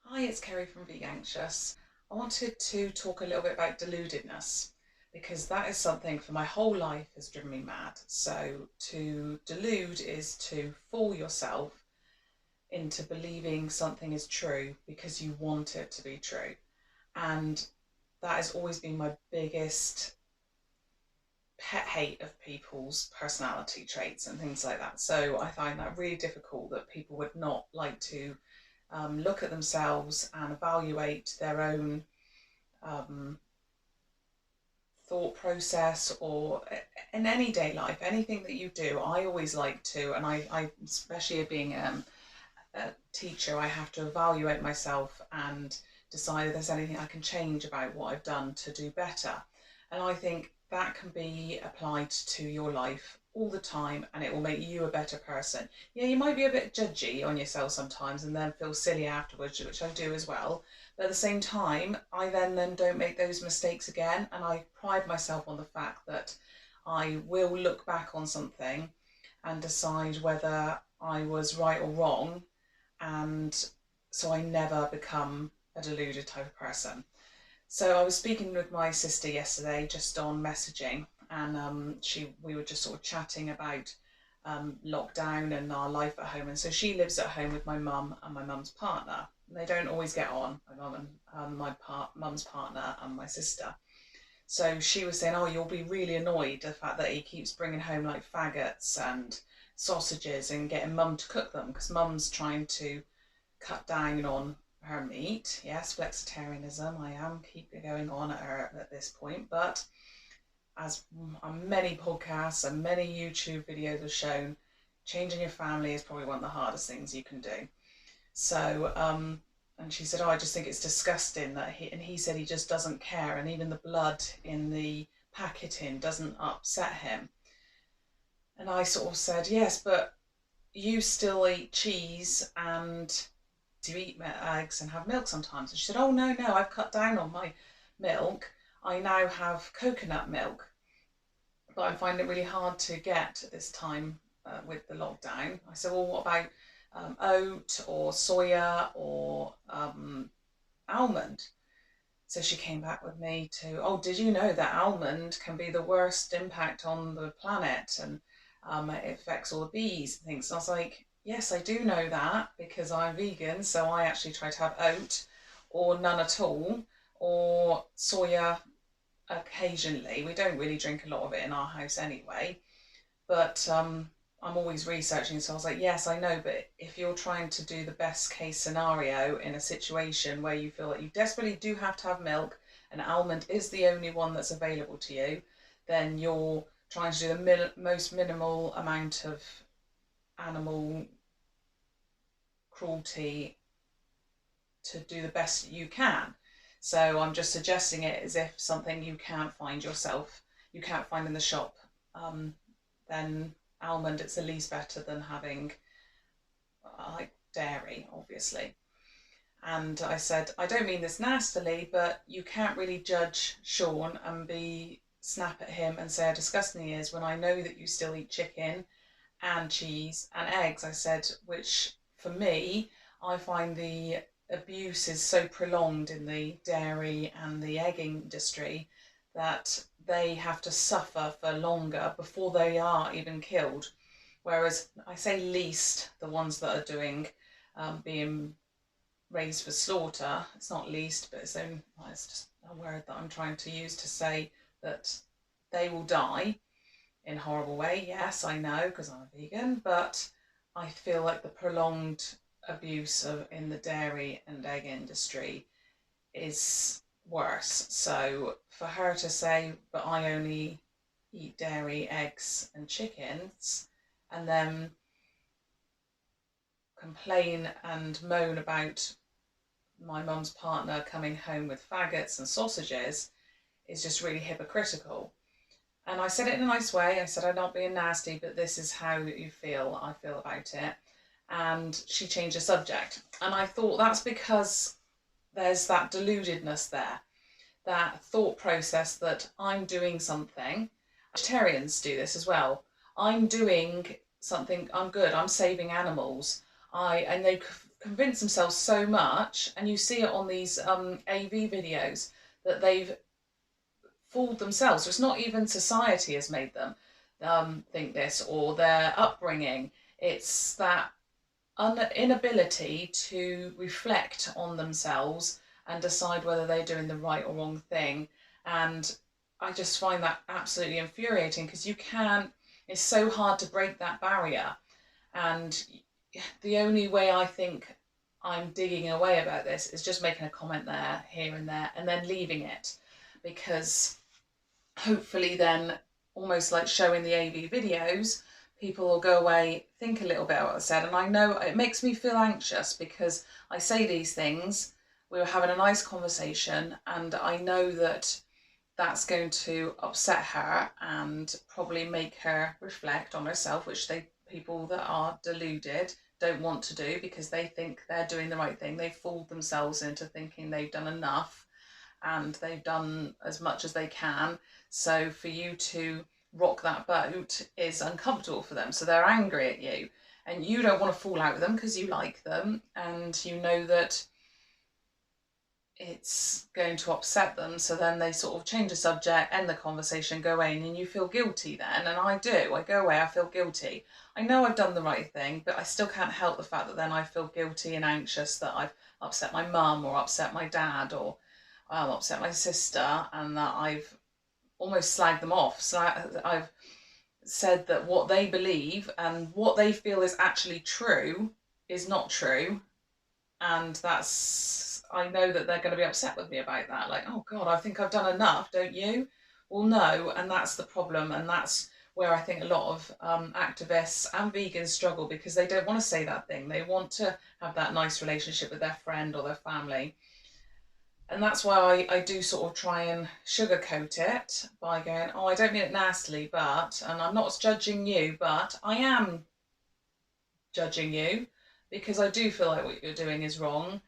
Hi, it's Kerry from Being Anxious. I wanted to talk a little bit about deludedness because that is something for my whole life has driven me mad. So to delude is to fool yourself into believing something is true because you want it to be true. And that has always been my biggest pet hate of people's personality traits and things like that. So I find that really difficult that people would not like to look at themselves and evaluate their own um, thought process or in any day life, anything that you do. I always like to, and I especially being a teacher, I have to evaluate myself and decide if there's anything I can change about what I've done to do better. And I think that can be applied to your life all the time and it will make you a better person. Yeah, you might be a bit judgy on yourself sometimes and then feel silly afterwards, which I do as well. But at the same time, I then don't make those mistakes again, and I pride myself on the fact that I will look back on something and decide whether I was right or wrong, and so I never become a deluded type of person. So I was speaking with my sister yesterday just on messaging, and we were just sort of chatting about lockdown and our life at home. And so she lives at home with my mum and my mum's partner. They don't always get on, my mum and mum's partner and my sister. So she was saying, "Oh, you'll be really annoyed the fact that he keeps bringing home like faggots and sausages and getting mum to cook them because mum's trying to cut down on her meat." Yes, flexitarianism. I am keep going on at her at this point, but as many podcasts and many YouTube videos have shown, changing your family is probably one of the hardest things you can do. So, and she said, "Oh, I just think it's disgusting that he said he just doesn't care, and even the blood in the packaging doesn't upset him." And I sort of said, "Yes, but you still eat cheese and do eat eggs and have milk sometimes." And she said, "Oh, no, I've cut down on my milk. I now have coconut milk, but I find it really hard to get at this time with the lockdown." I said, "Well, what about oat or soya or almond?" So she came back with me to, "Oh, did you know that almond can be the worst impact on the planet and it affects all the bees and things?" And I was like, "Yes, I do know that because I'm vegan, so I actually try to have oat or none at all or soya occasionally. We don't really drink a lot of it in our house anyway, but I'm always researching." So I was like, "Yes, I know, but if you're trying to do the best case scenario in a situation where you feel that you desperately do have to have milk and almond is the only one that's available to you, then you're trying to do the most minimal amount of animal cruelty to do the best you can. So I'm just suggesting it as if something you can't find yourself, you can't find in the shop, then almond, it's at least better than having like dairy, obviously." And I said, "I don't mean this nastily, but you can't really judge Sean and be snap at him and say how disgusting he is when I know that you still eat chicken and cheese and eggs." I said, "Which for me, I find the abuse is so prolonged in the dairy and the egg industry that they have to suffer for longer before they are even killed. Whereas I say least the ones that are doing being raised for slaughter. It's not least, but it's just a word that I'm trying to use to say that they will die in a horrible way. Yes, I know because I'm a vegan, but I feel like the prolonged abuse in the dairy and egg industry is worse. So for her to say, "But I only eat dairy, eggs and chickens," and then complain and moan about my mum's partner coming home with faggots and sausages is just really hypocritical. And I said it in a nice way. I said, "I'm not being nasty, but this is how I feel about it." And she changed the subject. And I thought that's because there's that deludedness there, that thought process that I'm doing something. Vegetarians do this as well. I'm doing something, I'm good, I'm saving animals. And they convince themselves so much, and you see it on these AV videos, that they've fooled themselves. So it's not even society has made them think this, or their upbringing. It's that inability to reflect on themselves and decide whether they're doing the right or wrong thing. And I just find that absolutely infuriating, because you can't, it's so hard to break that barrier. And the only way I think I'm digging away about this is just making a comment there, here and there, and then leaving it. Because hopefully then, almost like showing the AV videos, people will go away, think a little bit what I said. And I know it makes me feel anxious, because I say these things, we were having a nice conversation, and I know that that's going to upset her and probably make her reflect on herself, which people that are deluded don't want to do, because they think they're doing the right thing. They've fooled themselves into thinking they've done enough and they've done as much as they can. So for you to rock that boat is uncomfortable for them. So they're angry at you, and you don't want to fall out with them because you like them, and you know that it's going to upset them. So then they sort of change the subject, end the conversation, go away, and you feel guilty then. And I do. I go away, I feel guilty. I know I've done the right thing, but I still can't help the fact that then I feel guilty and anxious that I've upset my mum, or upset my dad, or upset my sister, and that I've almost slagged them off. So I've said that what they believe and what they feel is actually true is not true. And that's, I know that they're going to be upset with me about that. Like, oh God, I think I've done enough, don't you? Well, no. And that's the problem. And that's where I think a lot of activists and vegans struggle, because they don't want to say that thing. They want to have that nice relationship with their friend or their family. And that's why I do sort of try and sugarcoat it by going, oh, I don't mean it nastily, but, and I'm not judging you, but I am judging you, because I do feel like what you're doing is wrong.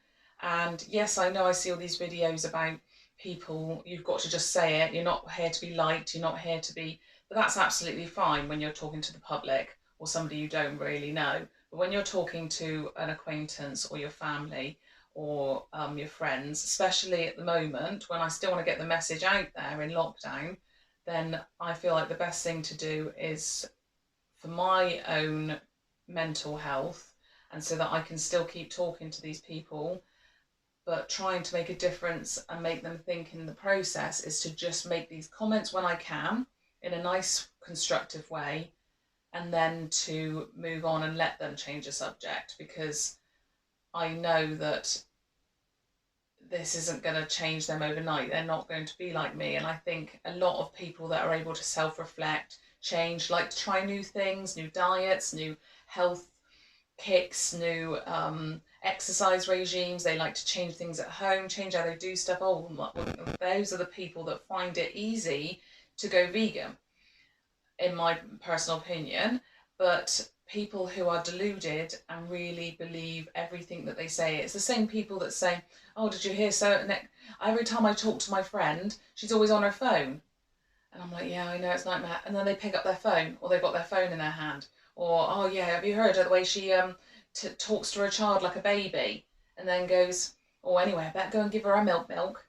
And yes, I know I see all these videos about people, you've got to just say it, you're not here to be liked, you're not here to be, but that's absolutely fine when you're talking to the public or somebody you don't really know. But when you're talking to an acquaintance or your family, or your friends, especially at the moment when I still want to get the message out there in lockdown, then I feel like the best thing to do is, for my own mental health, and so that I can still keep talking to these people, but trying to make a difference and make them think in the process, is to just make these comments when I can in a nice constructive way, and then to move on and let them change the subject, because I know that this isn't going to change them overnight. They're not going to be like me. And I think a lot of people that are able to self-reflect, change, like to try new things, new diets, new health kicks, new exercise regimes. They like to change things at home, change how they do stuff. Oh, those are the people that find it easy to go vegan, in my personal opinion. But people who are deluded and really believe everything that they say, it's the same people that say, oh, did you hear so, every time I talk to my friend, she's always on her phone. And I'm like, yeah, I know, it's a nightmare. And then they pick up their phone, or they've got their phone in their hand. Or, oh yeah, have you heard of the way she talks to her child like a baby? And then goes, oh, anyway, I better go and give her a milk.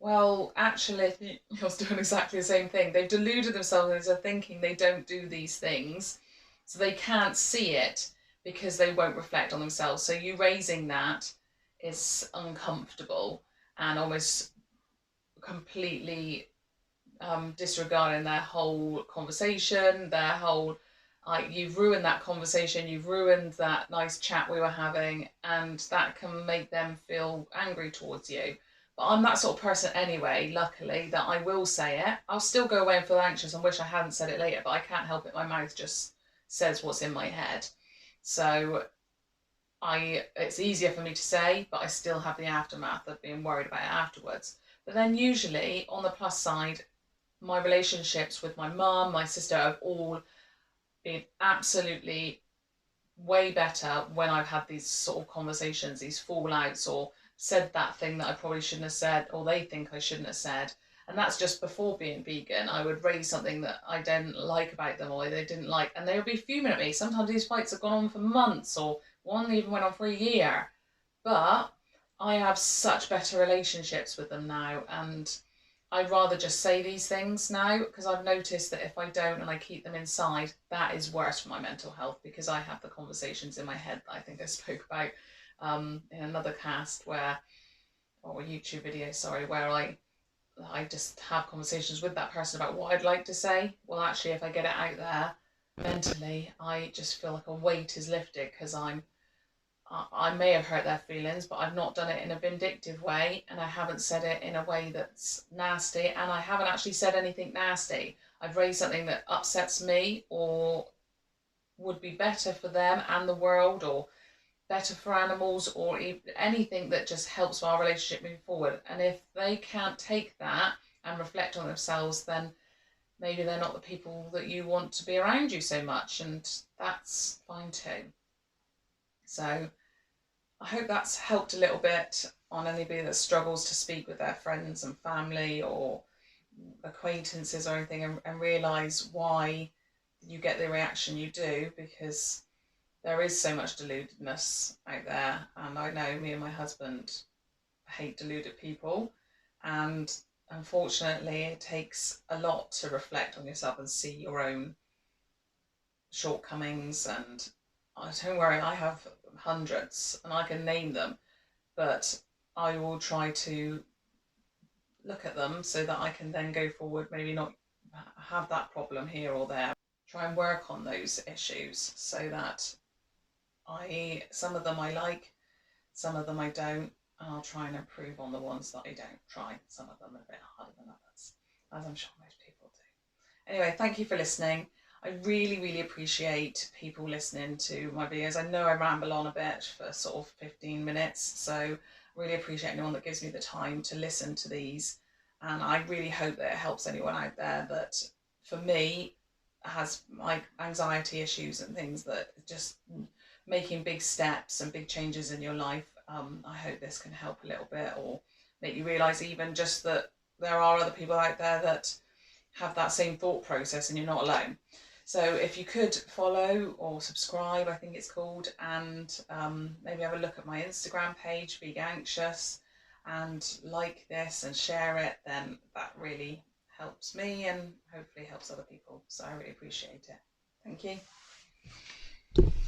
Well, actually, you're doing exactly the same thing. They've deluded themselves into thinking they don't do these things, so they can't see it because they won't reflect on themselves. So you raising that is uncomfortable and almost completely disregarding their whole conversation, their whole, you've ruined that conversation, you've ruined that nice chat we were having, and that can make them feel angry towards you. But I'm that sort of person anyway, luckily, that I will say it. I'll still go away and feel anxious and wish I hadn't said it later, but I can't help it. My mouth just says what's in my head. So it's easier for me to say, but I still have the aftermath of being worried about it afterwards. But then usually, on the plus side, my relationships with my mum, my sister have all been absolutely way better when I've had these sort of conversations, these fallouts, or said that thing that I probably shouldn't have said, or they think I shouldn't have said. And that's just before being vegan. I would raise something that I didn't like about them, or they didn't like, and they would be fuming at me. Sometimes these fights have gone on for months, or one even went on for a year. But I have such better relationships with them now, and I'd rather just say these things now, because I've noticed that if I don't and I keep them inside, that is worse for my mental health, because I have the conversations in my head that I think I spoke about in another cast or YouTube video, sorry, where I just have conversations with that person about what I'd like to say. Well, actually, if I get it out there mentally, I just feel like a weight is lifted, because I may have hurt their feelings, but I've not done it in a vindictive way, and I haven't said it in a way that's nasty, and I haven't actually said anything nasty. I've raised something that upsets me or would be better for them and the world, or better for animals, or anything that just helps our relationship move forward. And if they can't take that and reflect on themselves, then maybe they're not the people that you want to be around you so much, and that's fine too. So I hope that's helped a little bit on anybody that struggles to speak with their friends and family or acquaintances or anything, and realise why you get the reaction you do, because there is so much deludedness out there. And I know me and my husband hate deluded people, and unfortunately it takes a lot to reflect on yourself and see your own shortcomings. And don't worry, I have hundreds and I can name them, but I will try to look at them so that I can then go forward, maybe not have that problem here or there, try and work on those issues so that some of them I like, some of them I don't, and I'll try and improve on the ones that I don't try. Some of them are a bit harder than others, as I'm sure most people do. Anyway, thank you for listening. I really, really appreciate people listening to my videos. I know I ramble on a bit for sort of 15 minutes, so I really appreciate anyone that gives me the time to listen to these. And I really hope that it helps anyone out there that, for me, has like anxiety issues and things, that just making big steps and big changes in your life. I hope this can help a little bit, or make you realise even just that there are other people out there that have that same thought process and you're not alone. So if you could follow or subscribe, I think it's called, and maybe have a look at my Instagram page, Be Anxious, and like this and share it, then that really helps me and hopefully helps other people. So I really appreciate it. Thank you.